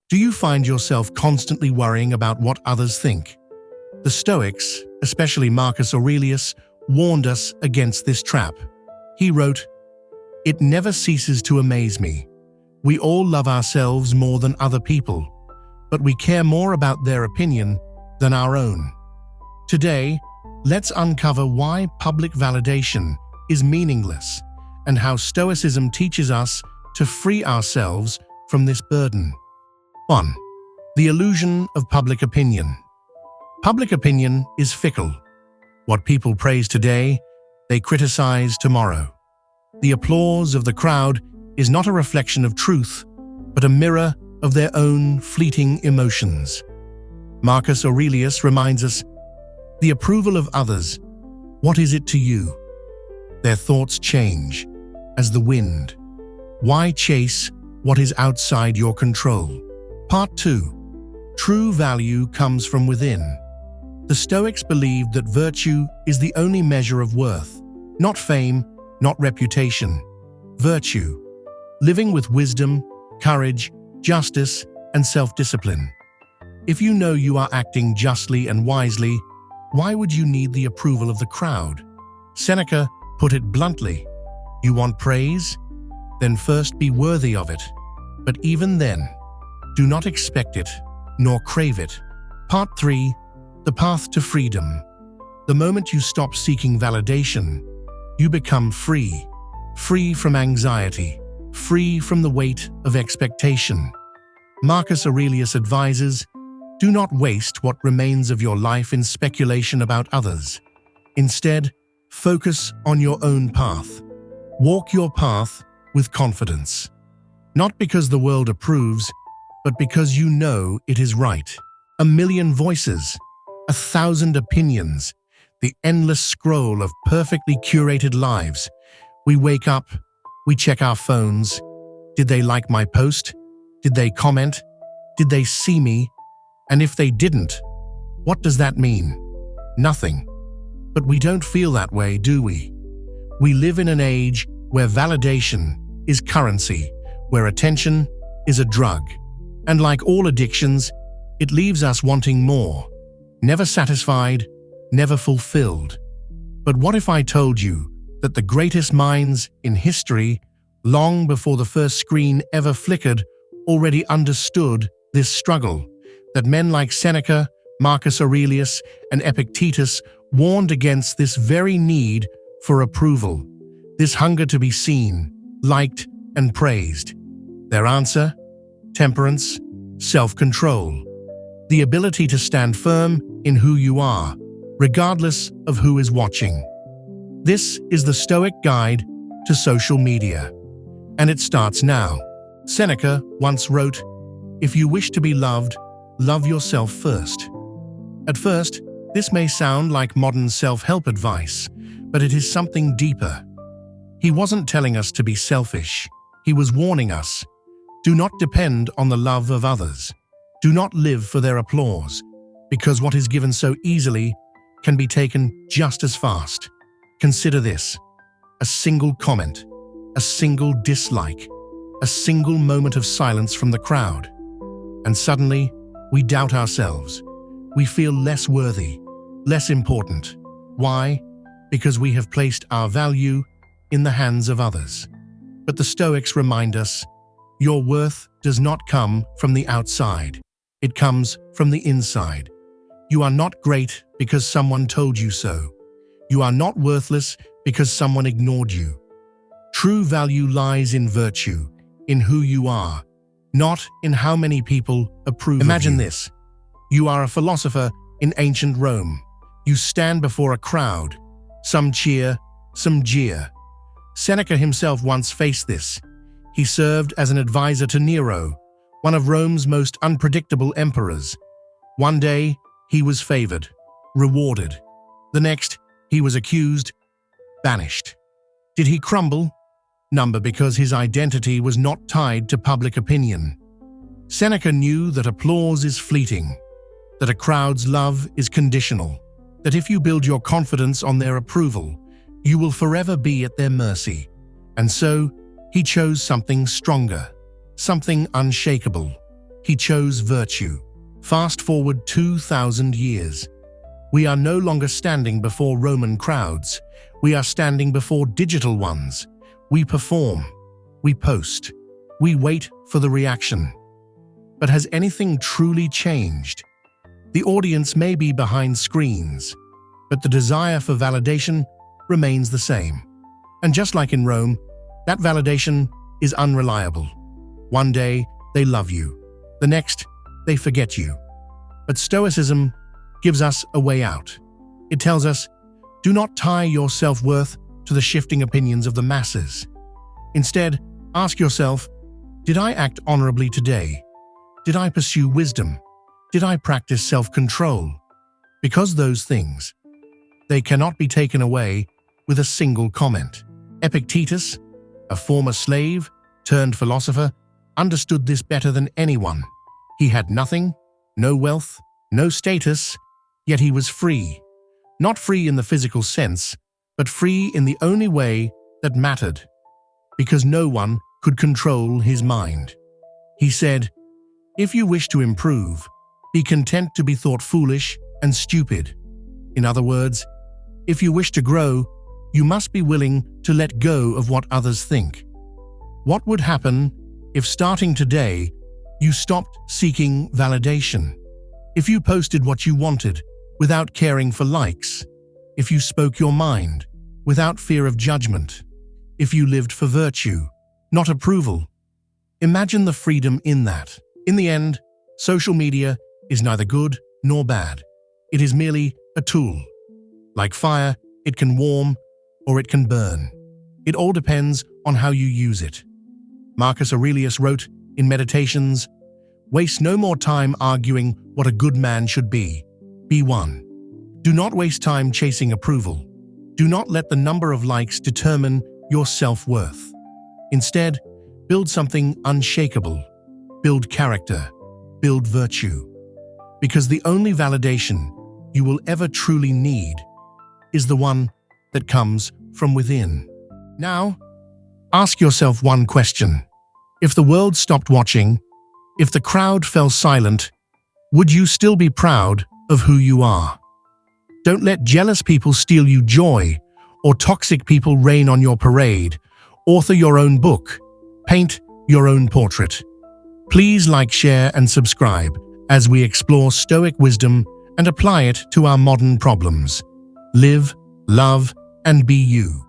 Do you find yourself constantly worrying about what others think? The Stoics, especially Marcus Aurelius, warned us against this trap. He wrote, "It never ceases to amaze me. We all love ourselves more than other people, but we care more about their opinion than our own." Today, let's uncover why public validation is meaningless and how Stoicism teaches us to free ourselves from this burden. 1. The illusion of public opinion. Public opinion is fickle. What people praise today, they criticize tomorrow. The applause of the crowd is not a reflection of truth, but a mirror of their own fleeting emotions. Marcus Aurelius reminds us, "The approval of others, what is it to you? Their thoughts change, as the wind. Why chase what is outside your control?" Part 2. True value comes from within. The Stoics believed that virtue is the only measure of worth, not fame, not reputation. Virtue, living with wisdom, courage, justice, and self-discipline. If you know you are acting justly and wisely, why would you need the approval of the crowd? Seneca put it bluntly, "You want praise? Then first be worthy of it. But even then, do not expect it, nor crave it." Part 3. The path to freedom. The moment you stop seeking validation, you become free. Free from anxiety, free from the weight of expectation. Marcus Aurelius advises, "Do not waste what remains of your life in speculation about others. Instead, focus on your own path. Walk your path with confidence. Not because the world approves, but because you know it is right." A million voices, 1,000 opinions, the endless scroll of perfectly curated lives. We wake up, we check our phones. Did they like my post? Did they comment? Did they see me? And if they didn't, what does that mean? Nothing. But we don't feel that way, do we? We live in an age where validation is currency, where attention is a drug. And like all addictions, it leaves us wanting more. Never satisfied, never fulfilled. But what if I told you that the greatest minds in history, long before the first screen ever flickered, already understood this struggle? That men like Seneca, Marcus Aurelius, and Epictetus warned against this very need for approval, this hunger to be seen, liked, and praised. Their answer? Temperance, self-control. The ability to stand firm in who you are, regardless of who is watching. This is the Stoic Guide to Social Media, and it starts now. Seneca once wrote, "If you wish to be loved, love yourself first." At first, this may sound like modern self-help advice, but it is something deeper. He wasn't telling us to be selfish. He was warning us, do not depend on the love of others. Do not live for their applause, because what is given so easily can be taken just as fast. Consider this: a single comment, a single dislike, a single moment of silence from the crowd. And suddenly, we doubt ourselves. We feel less worthy, less important. Why? Because we have placed our value in the hands of others. But the Stoics remind us, your worth does not come from the outside. It comes from the inside. You are not great because someone told you so. You are not worthless because someone ignored you. True value lies in virtue, in who you are, not in how many people approve of you. Imagine this. You are a philosopher in ancient Rome. You stand before a crowd. Some cheer, some jeer. Seneca himself once faced this. He served as an advisor to Nero, one of Rome's most unpredictable emperors. One day, he was favored, rewarded. The next, he was accused, banished. Did he crumble? No, because his identity was not tied to public opinion. Seneca knew that applause is fleeting, that a crowd's love is conditional, that if you build your confidence on their approval, you will forever be at their mercy. And so, he chose something stronger, something unshakable. He chose virtue. Fast forward 2,000 years. We are no longer standing before Roman crowds. We are standing before digital ones. We perform. We post. We wait for the reaction. But has anything truly changed? The audience may be behind screens, but the desire for validation remains the same. And just like in Rome, that validation is unreliable. One day, they love you. The next, they forget you. But Stoicism gives us a way out. It tells us, do not tie your self-worth to the shifting opinions of the masses. Instead, ask yourself, did I act honorably today? Did I pursue wisdom? Did I practice self-control? Because those things, they cannot be taken away with a single comment. Epictetus, a former slave turned philosopher, understood this better than anyone. He had nothing, no wealth, no status, yet he was free. Not free in the physical sense, but free in the only way that mattered, because no one could control his mind. He said, if you wish to improve, be content to be thought foolish and stupid. In other words, if you wish to grow, you must be willing to let go of what others think. What would happen if starting today, you stopped seeking validation? If you posted what you wanted without caring for likes? If you spoke your mind without fear of judgment? If you lived for virtue, not approval? Imagine the freedom in that. In the end, social media is neither good nor bad. It is merely a tool. Like fire, it can warm or it can burn. It all depends on how you use it. Marcus Aurelius wrote in Meditations, waste no more time arguing what a good man should be. Be one. Do not waste time chasing approval. Do not let the number of likes determine your self-worth. Instead, build something unshakable. Build character. Build virtue. Because the only validation you will ever truly need is the one that comes from within. Now, ask yourself one question. If the world stopped watching, if the crowd fell silent, would you still be proud of who you are? Don't let jealous people steal you joy, or toxic people rain on your parade. Author your own book. Paint your own portrait. Please like, share, and subscribe as we explore Stoic wisdom and apply it to our modern problems. Live, love, and be you.